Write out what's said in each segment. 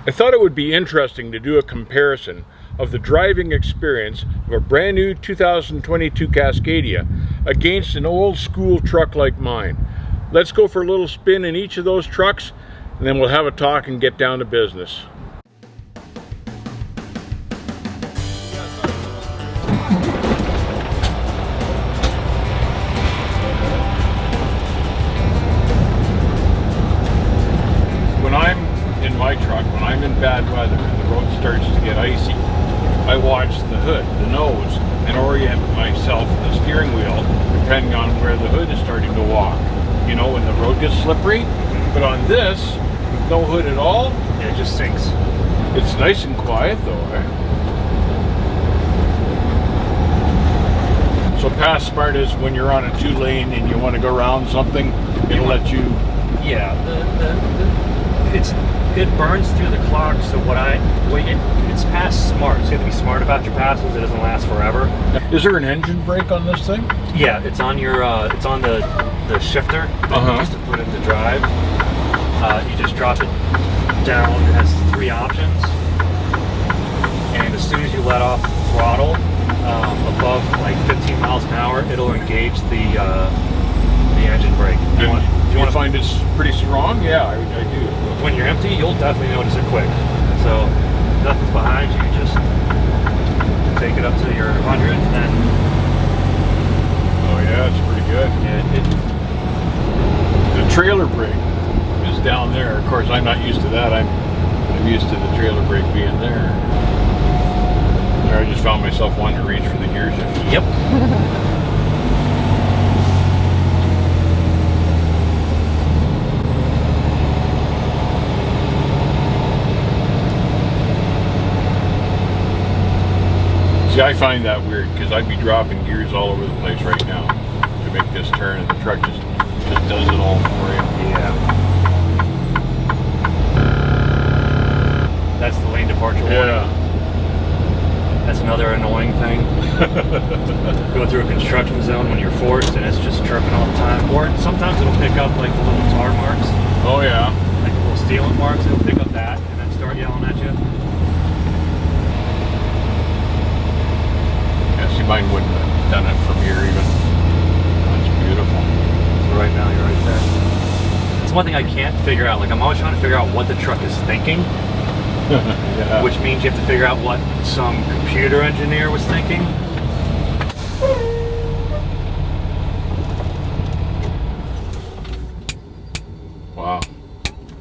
I thought it would be interesting to do a comparison of the driving experience of a brand new 2022 Cascadia against an old school truck like mine. Let's go for a little spin in each of those trucks, and then we'll have a talk and get down to business. When I'm in my truck, when I'm in bad weather and the road starts to get icy, I watch the hood, the nose, and orient myself with the steering wheel depending on where the hood is starting to walk. You know, when the road gets slippery. But on this, with no hood at all, it just sinks. It's nice and quiet though, eh? So Pass Smart is when you're on a 2-lane and you want to go around something, it'll let you... Yeah, it burns through the clock, so it's Pass Smart, so you have to be smart about your passes. It doesn't last forever. Is there an engine brake on this thing? Yeah, it's on your it's on the shifter just to put it to drive. You just drop it down. It has 3 options, and as soon as you let off throttle above like 15 miles an hour, it'll engage the engine brake. Do you want to find it's pretty strong? Yeah, I do. When you're empty, you'll definitely notice it quick. So nothing's behind you. Just take it up to your 100, and then. Oh yeah, it's pretty good. Yeah, the trailer brake is down there. Of course, I'm not used to that. I'm used to the trailer brake being there. There, I just found myself wanting to reach for the gear shift. Yep. See, I find that weird because I'd be dropping gears all over the place right now to make this turn, and the truck just does it all for you. Yeah. That's the lane departure warning. Yeah. That's another annoying thing. Go through a construction zone when you're forced and it's just chirping all the time. Or sometimes it'll pick up like the little tar marks. Oh yeah. Like the little sealant marks, it'll pick up that and then start yelling at you. See, mine wouldn't have done it from here even. That's beautiful. So right now you're right there. It's one thing I can't figure out. Like I'm always trying to figure out what the truck is thinking. Yeah. Which means you have to figure out what some computer engineer was thinking. Wow.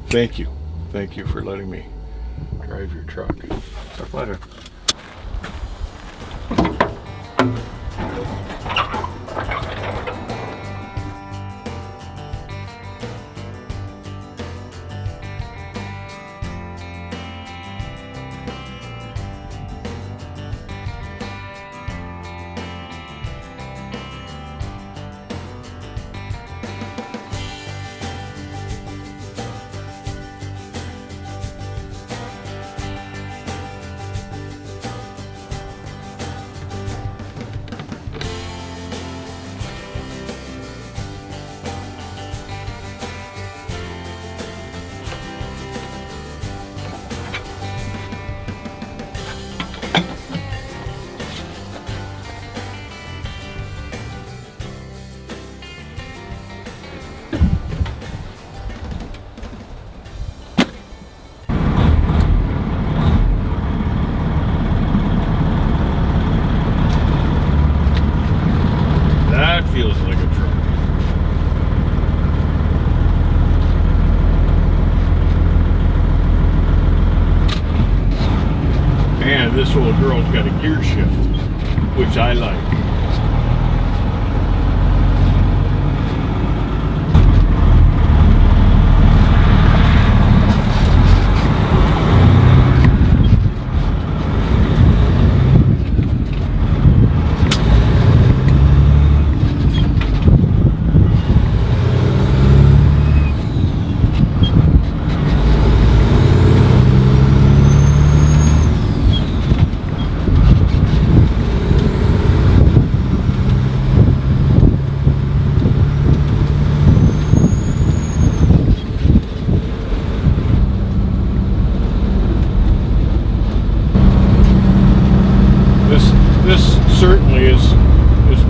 Thank you. Thank you for letting me drive your truck. It's our pleasure. Feels like a truck. And this little girl's got a gear shift, which I like. certainly is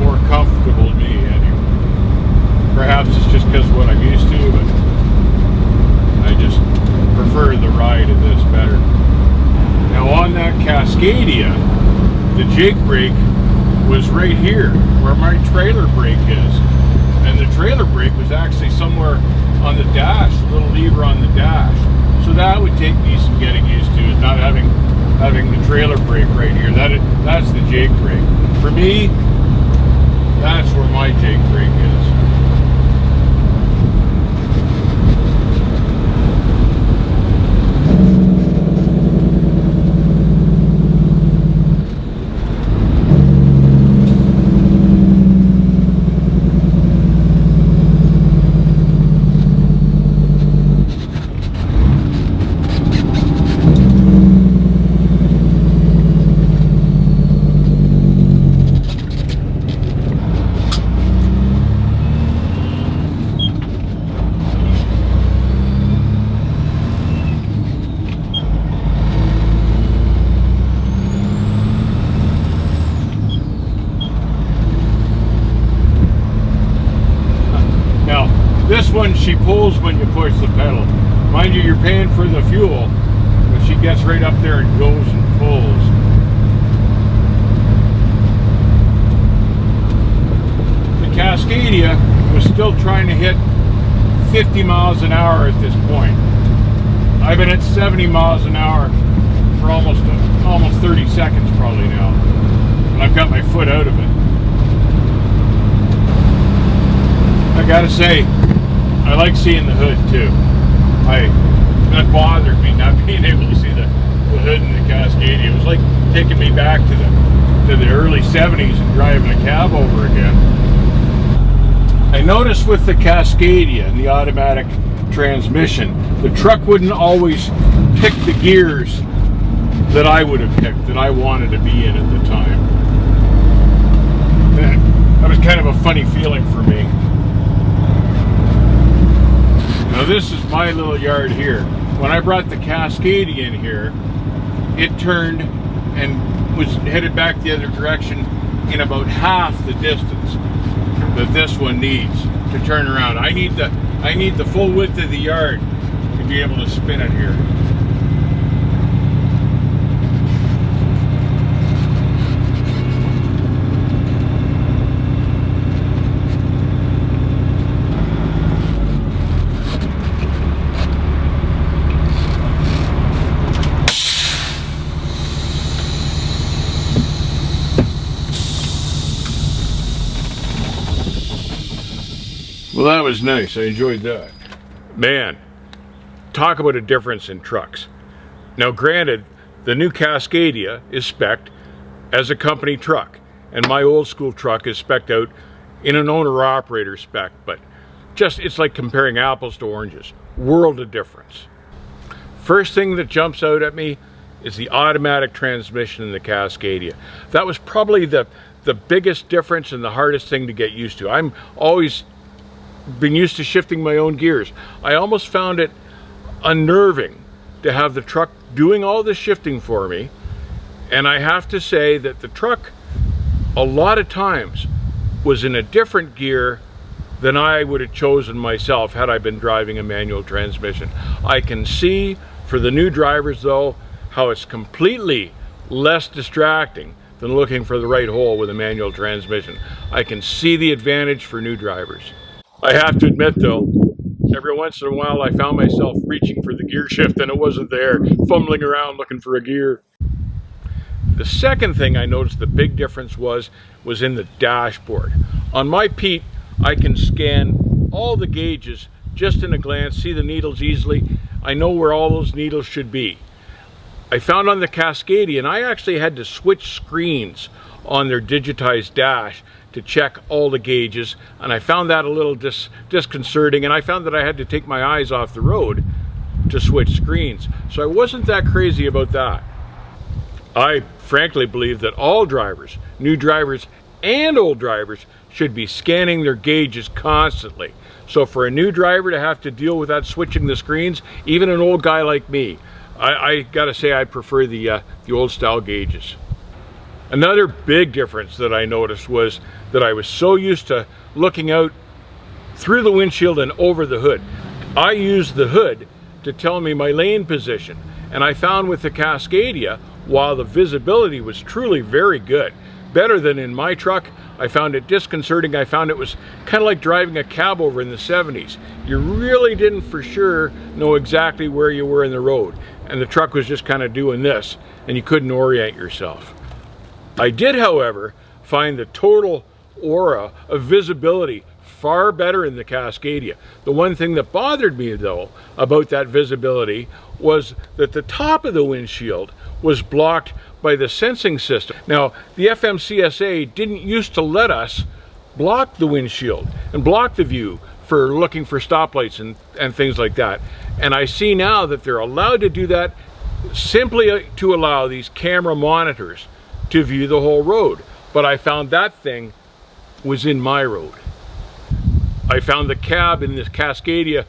more comfortable to me anyway. Perhaps it's just because of what I'm used to, but I just prefer the ride of this better. Now on that Cascadia, the jake brake was right here where my trailer brake is, and the trailer brake was actually somewhere on the dash, a little lever on the dash. So that would take me some getting used to, is not having the trailer brake right here. That's the jake brake. For me, that's where my jake brake is. This one, she pulls when you push the pedal. Mind you, you're paying for the fuel, but she gets right up there and goes and pulls. The Cascadia was still trying to hit 50 miles an hour at this point. I've been at 70 miles an hour for almost 30 seconds probably now, and I've got my foot out of it. I gotta say, I like seeing the hood too. That bothered me not being able to see the hood in the Cascadia. It was like taking me back to the early 70s and driving a cab over again. I noticed with the Cascadia and the automatic transmission, the truck wouldn't always pick the gears that I would have picked, that I wanted to be in at the time. That was kind of a funny feeling for me. Now this is my little yard here. When I brought the Cascadia in here, it turned and was headed back the other direction in about half the distance that this one needs to turn around. I need the full width of the yard to be able to spin it here. Well, that was nice. I enjoyed that. Man, talk about a difference in trucks. Now, granted, the new Cascadia is spec'd as a company truck, and my old school truck is spec'd out in an owner-operator spec, but it's like comparing apples to oranges. World of difference. First thing that jumps out at me is the automatic transmission in the Cascadia. That was probably the biggest difference and the hardest thing to get used to. I'm always been used to shifting my own gears. I almost found it unnerving to have the truck doing all the shifting for me, and I have to say that the truck a lot of times was in a different gear than I would have chosen myself had I been driving a manual transmission. I can see for the new drivers though how it's completely less distracting than looking for the right hole with a manual transmission. I can see the advantage for new drivers. I have to admit though, every once in a while I found myself reaching for the gear shift and it wasn't there, fumbling around looking for a gear. The second thing I noticed the big difference was in the dashboard. On my Pete, I can scan all the gauges just in a glance, see the needles easily. I know where all those needles should be. I found on the Cascadia, and I actually had to switch screens on their digitized dash to check all the gauges, and I found that a little disconcerting, and I found that I had to take my eyes off the road to switch screens. So I wasn't that crazy about that. I frankly believe that all drivers, new drivers and old drivers, should be scanning their gauges constantly. So for a new driver to have to deal with that switching the screens, even an old guy like me, I gotta say I prefer the old style gauges. Another big difference that I noticed was that I was so used to looking out through the windshield and over the hood. I used the hood to tell me my lane position. And I found with the Cascadia, while the visibility was truly very good, better than in my truck, I found it disconcerting. I found it was kind of like driving a cab over in the 70s. You really didn't for sure know exactly where you were in the road. And the truck was just kind of doing this, and you couldn't orient yourself. I did, however, find the total aura of visibility far better in the Cascadia. The one thing that bothered me, though, about that visibility was that the top of the windshield was blocked by the sensing system. Now, the FMCSA didn't used to let us block the windshield and block the view for looking for stoplights and things like that. And I see now that they're allowed to do that simply to allow these camera monitors to view the whole road. But I found that thing was in my road. I found the cab in this Cascadia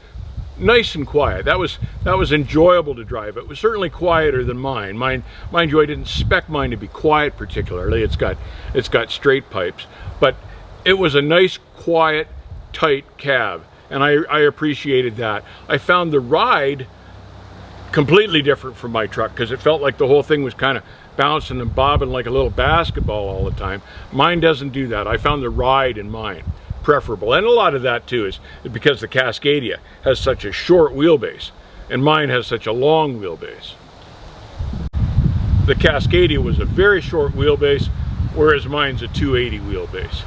nice and quiet. That was enjoyable to drive. It was certainly quieter than mine. Mind you, I didn't spec mine to be quiet particularly. It's got straight pipes, but it was a nice, quiet, tight cab, and I appreciated that. I found the ride completely different from my truck because it felt like the whole thing was kind of bouncing and bobbing like a little basketball all the time. Mine doesn't do that. I found the ride in mine preferable, and a lot of that too is because the Cascadia has such a short wheelbase and mine has such a long wheelbase. The Cascadia was a very short wheelbase, whereas mine's a 280 wheelbase.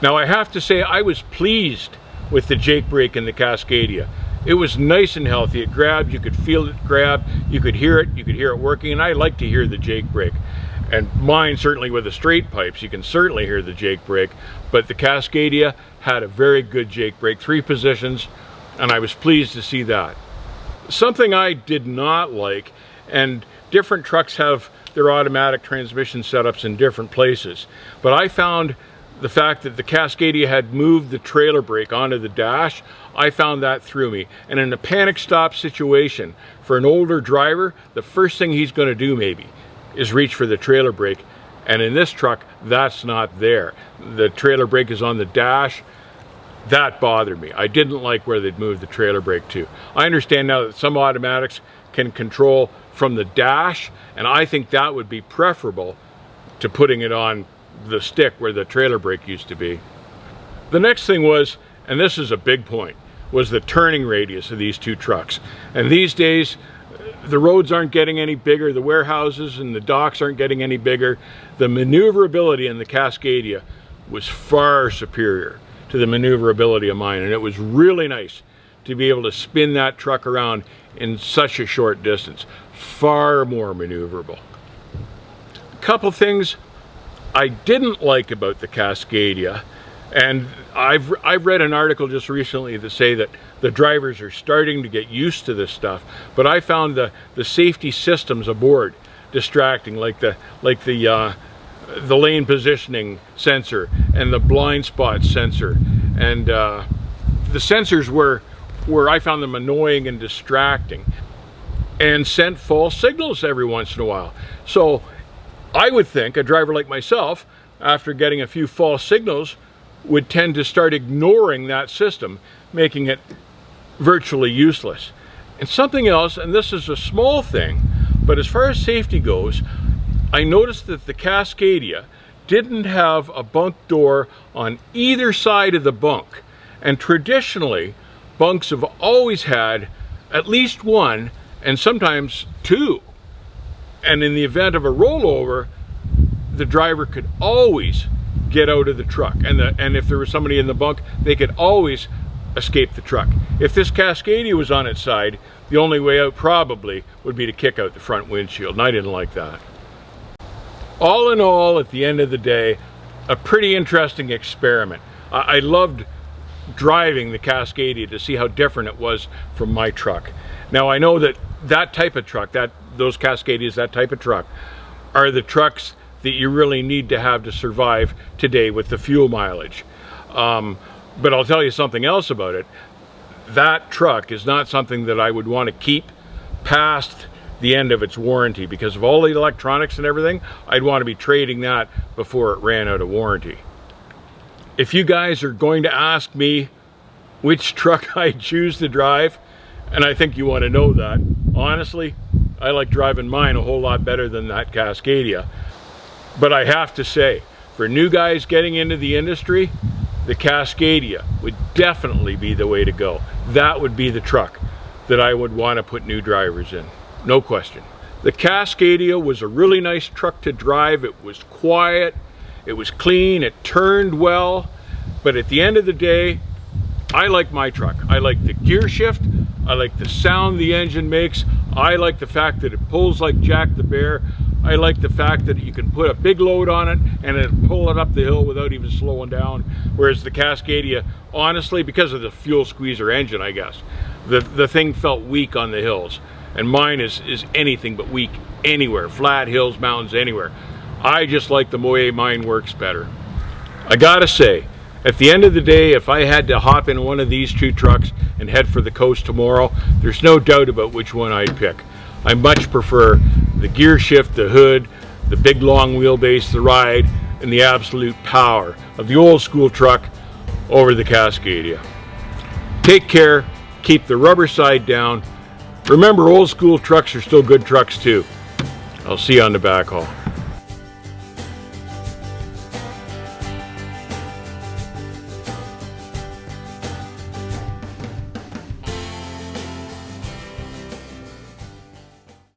Now I have to say I was pleased with the Jake brake in the Cascadia. It was nice and healthy. It grabbed, you could feel it grab, you could hear it working, and I like to hear the Jake brake. And mine, certainly with the straight pipes, you can certainly hear the Jake brake, but the Cascadia had a very good Jake brake, 3 positions, and I was pleased to see that. Something I did not like, and different trucks have their automatic transmission setups in different places, but I found the fact that the Cascadia had moved the trailer brake onto the dash, I found that threw me. And in a panic stop situation, for an older driver, the first thing he's going to do maybe is reach for the trailer brake. And in this truck, that's not there. The trailer brake is on the dash. That bothered me. I didn't like where they'd moved the trailer brake to. I understand now that some automatics can control from the dash, and I think that would be preferable to putting it on the stick where the trailer brake used to be. The next thing was, and this is a big point, was the turning radius of these two trucks. And these days, the roads aren't getting any bigger, the warehouses and the docks aren't getting any bigger. The maneuverability in the Cascadia was far superior to the maneuverability of mine, and it was really nice to be able to spin that truck around in such a short distance. Far more maneuverable. A couple things I didn't like about the Cascadia, and I've read an article just recently to say that the drivers are starting to get used to this stuff, but I found the safety systems aboard distracting, like the lane positioning sensor and the blind spot sensor, and the sensors were I found them annoying and distracting and sent false signals every once in a while. So I would think a driver like myself, after getting a few false signals, would tend to start ignoring that system, making it virtually useless. And something else, and this is a small thing, but as far as safety goes, I noticed that the Cascadia didn't have a bunk door on either side of the bunk. And traditionally, bunks have always had at least one, and sometimes two. And in the event of a rollover, the driver could always get out of the truck. And if there was somebody in the bunk, they could always escape the truck. If this Cascadia was on its side, the only way out probably would be to kick out the front windshield, and I didn't like that. All in all, at the end of the day, a pretty interesting experiment. I loved driving the Cascadia to see how different it was from my truck. Now I know that type of truck, those Cascadias, that type of truck, are the trucks that you really need to have to survive today with the fuel mileage. But I'll tell you something else about it. That truck is not something that I would want to keep past the end of its warranty, because of all the electronics and everything, I'd want to be trading that before it ran out of warranty. If you guys are going to ask me which truck I choose to drive, and I think you want to know that, honestly, I like driving mine a whole lot better than that Cascadia. But I have to say, for new guys getting into the industry, the Cascadia would definitely be the way to go. That would be the truck that I would want to put new drivers in, no question. The Cascadia was a really nice truck to drive. It was quiet, it was clean, it turned well, but at the end of the day, I like my truck. I like the gear shift, I like the sound the engine makes, I like the fact that it pulls like Jack the Bear, I like the fact that you can put a big load on it and it'll pull it up the hill without even slowing down. Whereas the Cascadia, honestly, because of the fuel squeezer engine, I guess, the thing felt weak on the hills. And mine is anything but weak anywhere, flat hills, mountains, anywhere. I just like the way mine works better. I gotta say, at the end of the day, if I had to hop in one of these two trucks and head for the coast tomorrow, there's no doubt about which one I'd pick. I much prefer the gear shift, the hood, the big long wheelbase, the ride, and the absolute power of the old school truck over the Cascadia. Take care, keep the rubber side down. Remember, old school trucks are still good trucks too. I'll see you on the backhaul.